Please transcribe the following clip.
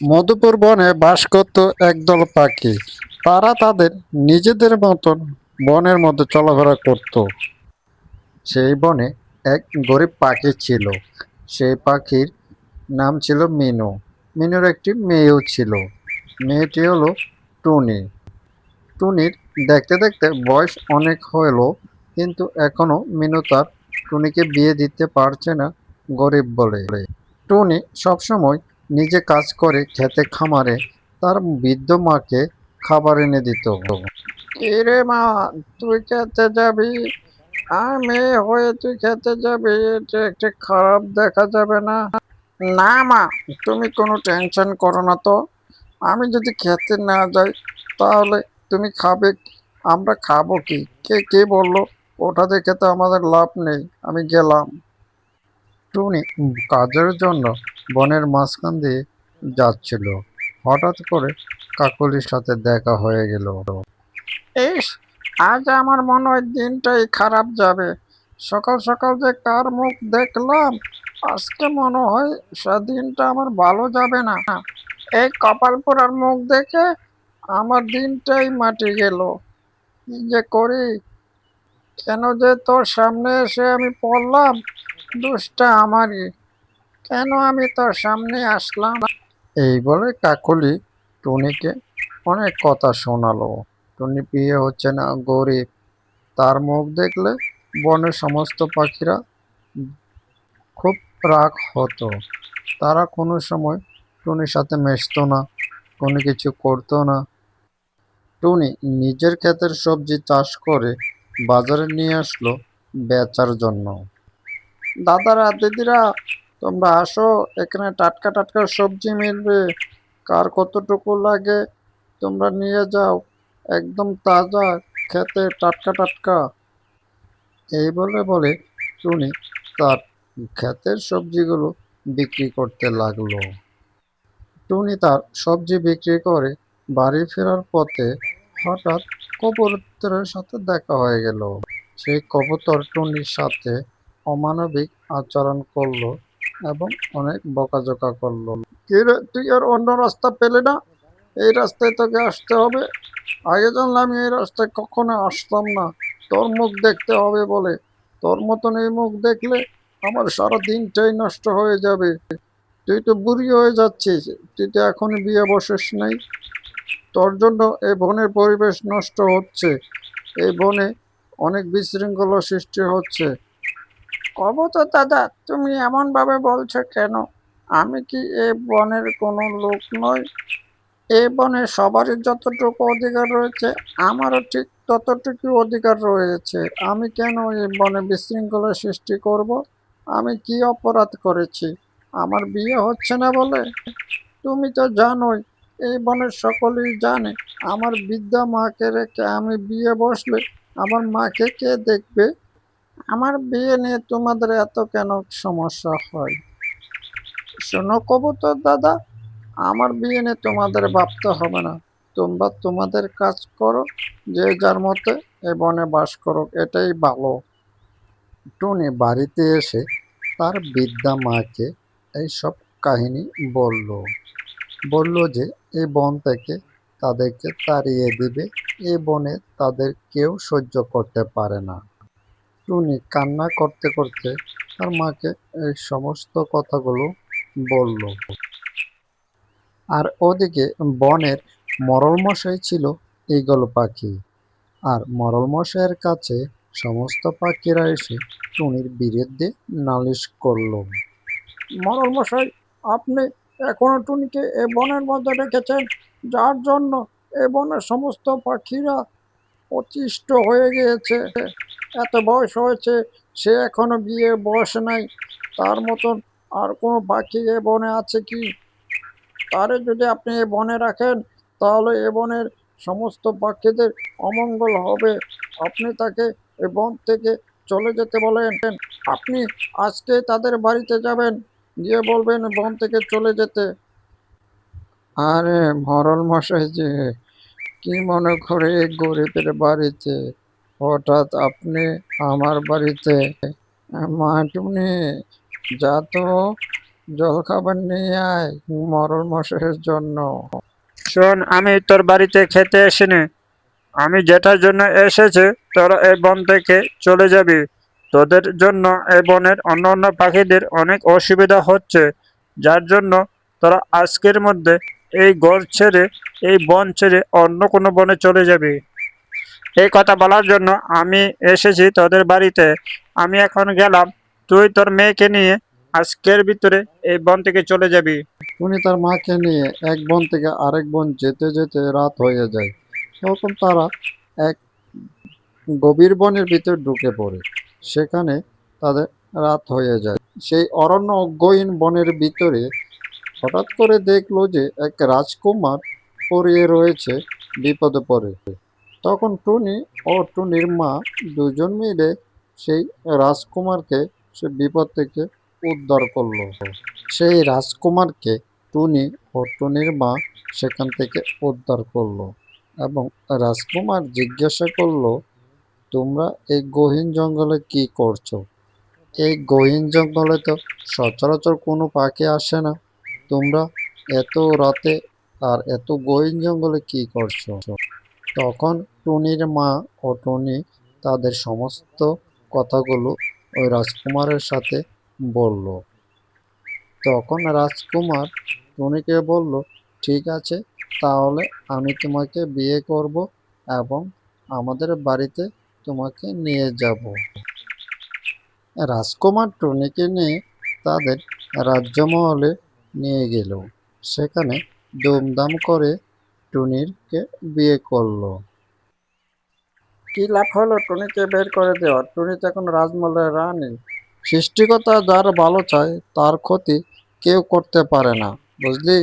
মধুপুর বনে বাস করত একদল পাখি। তারা তাদের নিজেদের মতন বনের মধ্যে চলাফেরা করত। সেই বনে এক গরিব পাখি ছিল। সেই পাখির নাম ছিল মিনু। মিনুর একটি মেয়েও ছিল। মেয়েটি হলো টুনি। টুনির দেখতে দেখতে বয়স অনেক হলো, কিন্তু এখনো মিনু তার টুনিকে বিয়ে দিতে পারছে না, গরিব বলে। টুনি সবসময় নিজে কাজ করে খেতে খামারে তার বৃদ্ধ মাকে খাবার এনে দিত। কিরে মা, তুই খেতে যাবি? আর মেয়ে হয়ে তুই খেতে যাবি? এটা একটু খারাপ দেখা যাবে না? না মা, তুমি কোনো টেনশন করো না তো। আমি যদি খেতে না যাই তাহলে তুমি খাবে কি? আমরা খাবো কি? কে কে বললো ওটা দেখে তো আমাদের লাভ নেই? আমি গেলাম। টুনি কাজের জন্য বনের মাঝখান দিয়ে যাচ্ছিল। হঠাৎ করে কাকলির সাথে দেখা হয়ে গেল। ইস, আজ আমার মনে হয় দিনটাই খারাপ যাবে। সকাল সকাল যে কার মুখ দেখলাম, আজকে মনে হয় দিনটা আমার ভালো যাবে না। এই কপাল পোড়ার মুখ দেখে আমার দিনটাই মাটি গেল। কি যে করি, কেন যে তোর সামনে এসে আমি পড়লাম, দোষটা আমারই। কেন আমি তোর সামনে আসলাম? এই বলে কাকলি টুনিকে অনেক কথা শোনালো। টুনি বিয়ে হচ্ছে না, গরিব, তার মুখ দেখলে বনের সমস্ত পাখিরা খুব রাগ হতো। তারা কোনো সময় টুনির সাথে মিশতো না, কোনো কিছু করতো না। টুনি নিজের ক্ষেতের সবজি চাষ করে বাজারে নিয়ে আসলো বেচার জন্য। দাদারা দিদিরা, তোমরা আসো, এখানে টাটকা টাটকা সবজি মিলবে। কার কতটুকু লাগে তোমরা নিয়ে যাও, একদম তাজা, খেতে টাটকা টাটকা। এই বলে বলে টুনি তার ক্ষেতের সবজিগুলো বিক্রি করতে লাগলো। টুনি তার সবজি বিক্রি করে বাড়ি ফেরার পথে হঠাৎ কবুতরের সাথে দেখা হয়ে গেল। সেই কবুতর টুনির সাথে অমানবিক আচরণ করলো এবং অনেক বকাঝকা করলো। কি রে, তুই আর অন্য রাস্তা পেলে না? এই রাস্তায় তোকে আসতে হবে। আগে জানলাম এই রাস্তায় কখনো আসতাম না, তোর মুখ দেখতে হবে বলে। তোর মতন এই মুখ দেখলে আমার সারা দিনটাই নষ্ট হয়ে যাবে। তুই তো বুড়ি হয়ে যাচ্ছিস, তুই তো এখনই বিয়ে বসিস নাই। তোর জন্য এই বনের পরিবেশ নষ্ট হচ্ছে। এই বনে অনেক বিশৃঙ্খলা সৃষ্টি হচ্ছে। কব তো দাদা, তুমি এমন ভাবে বলছো কেন? আমি কি এই বনের কোনো লোক নই? এই বনে সবারই যতটুকু অধিকার রয়েছে, আমারও ঠিক ততটুকু অধিকার রয়েছে। আমি কেন এই বনে বিশৃঙ্খলা সৃষ্টি করব? আমি কি অপরাধ করেছি? আমার বিয়ে হচ্ছে না বলে? তুমি তো জানোই, এই বনের সকলেই জানে, আমার বৃদ্ধা মাকে রেখে আমি বিয়ে বসলে আমার মাকে কে দেখবে? আমার বিয়ে নিয়ে তোমাদের এত কেন সমস্যা হয়? শোনো কবুতর দাদা, আমার বিয়ে নিয়ে তোমাদের ভাবতে হবে না। তোমরা তোমাদের কাজ করো, যে যার মতে এ বনে বাস করো, এটাই ভালো। টুনি বাড়িতে এসে তার বৃদ্ধা মাকে এইসব কাহিনী বলল। বলল যে এই বন থেকে তাদেরকে তাড়িয়ে দিবে, এই বনে তাদের কেউ সহ্য করতে পারে না। টুনি কান্না করতে করতে তার মাকে এই সমস্ত কথাগুলো বলল। আর ওদিকে বনের মরল মশাই ছিল ঈগল পাখি। আর মরল মশাইয়ের কাছে সমস্ত পাখিরা এসে টুনির বিরুদ্ধে নালিশ করল। মরল মশাই, আপনি এখনো টুনিকে এ বনের মধ্যে রেখেছেন, যার জন্য এ বনের সমস্ত পাখিরা অতিষ্ঠ হয়ে গিয়েছে। এত বয়স হয়েছে, সে এখনো বিয়ে বয়স নাই। তার মতন আর কোনো পাখি এ বনে আছে কি? তারে যদি আপনি এ বনে রাখেন, তাহলে এ বনের সমস্ত পাখিদের অমঙ্গল হবে। আপনি তাকে এ বন থেকে চলে যেতে বলেন। আপনি আজকে তাদের বাড়িতে যাবেন, গিয়ে বলবেন বন থেকে চলে যেতে। আরে মরল মশাই যে, কি মনে করে এই গরিবের বাড়িতে হঠাৎ আপনি আমার বাড়িতে? মা টুনি, যা তো, জলখাবার নিয়ে আয় মরল মশাইয়ের জন্য। শোন, আমি তোর বাড়িতে খেতে আসিনি। আমি যেটার জন্য এসেছি, তোরা এই বন থেকে চলে যাবি। তোদের জন্য এই বনের অন্য অন্য পাখিদের অনেক অসুবিধা হচ্ছে, যার জন্য তোরা আজকের মধ্যে এই ঘর ছেড়ে, এই বন ছেড়ে অন্য কোনো বনে চলে যাবি। এই কথা বলার জন্য আমি এসেছি তোদের বাড়িতে। আমি এখন গেলাম, তুই তোর মেয়েকে নিয়ে আজকের ভিতরে এই বন থেকে চলে যাবি। টুনি তার মাকে নিয়ে এক বন থেকে আরেক বন যেতে যেতে রাত হয়ে যায়। তখন তারা এক গভীর বনের ভিতর ঢুকে পড়ে। সেখানে তাদের রাত হয়ে যায়। সেই অরণ্যগহীন বনের ভিতরে হঠাৎ করে দেখলো যে এক রাজকুমার পড়ে রয়েছে, বিপদে পড়ে। তখন টুনি ও টুনির মা দুজন মিলে সেই রাজকুমারকে সে বিপদ থেকে উদ্ধার করলো। সেই রাজকুমারকে টুনি ও টুনির মা সেখান থেকে উদ্ধার করলো এবং রাজকুমার জিজ্ঞাসা করলো, তোমরা এই গহীন জঙ্গলে কি করছো? এই গহীন জঙ্গলে তো সচরাচর কোনো পাখি আসে না। তোমরা এত রাতে আর এত গহীন জঙ্গলে কি করছো? তখন টুনির মা ও টুনি তাদের সমস্ত কথাগুলো ওই রাজকুমারের সাথে বলল। তখন রাজকুমার টুনিকে বলল, ঠিক আছে, তাহলে আমি তোমাকে বিয়ে করব এবং আমাদের বাড়িতে তোমাকে নিয়ে যাব। রাজকুমার টুনিকে নিয়ে তাদের রাজ্যমহলে নিয়ে গেল। সেখানে ধুমধাম করে টুনিকে বিয়ে করলো। কি লাভ হলো টুনিকে বের করে দেওয়ার? টুনি তো এখন রাজমহলের রানী। সৃষ্টিকর্তা যার ভালো চায় তার ক্ষতি কেউ করতে পারে না, বুঝলি?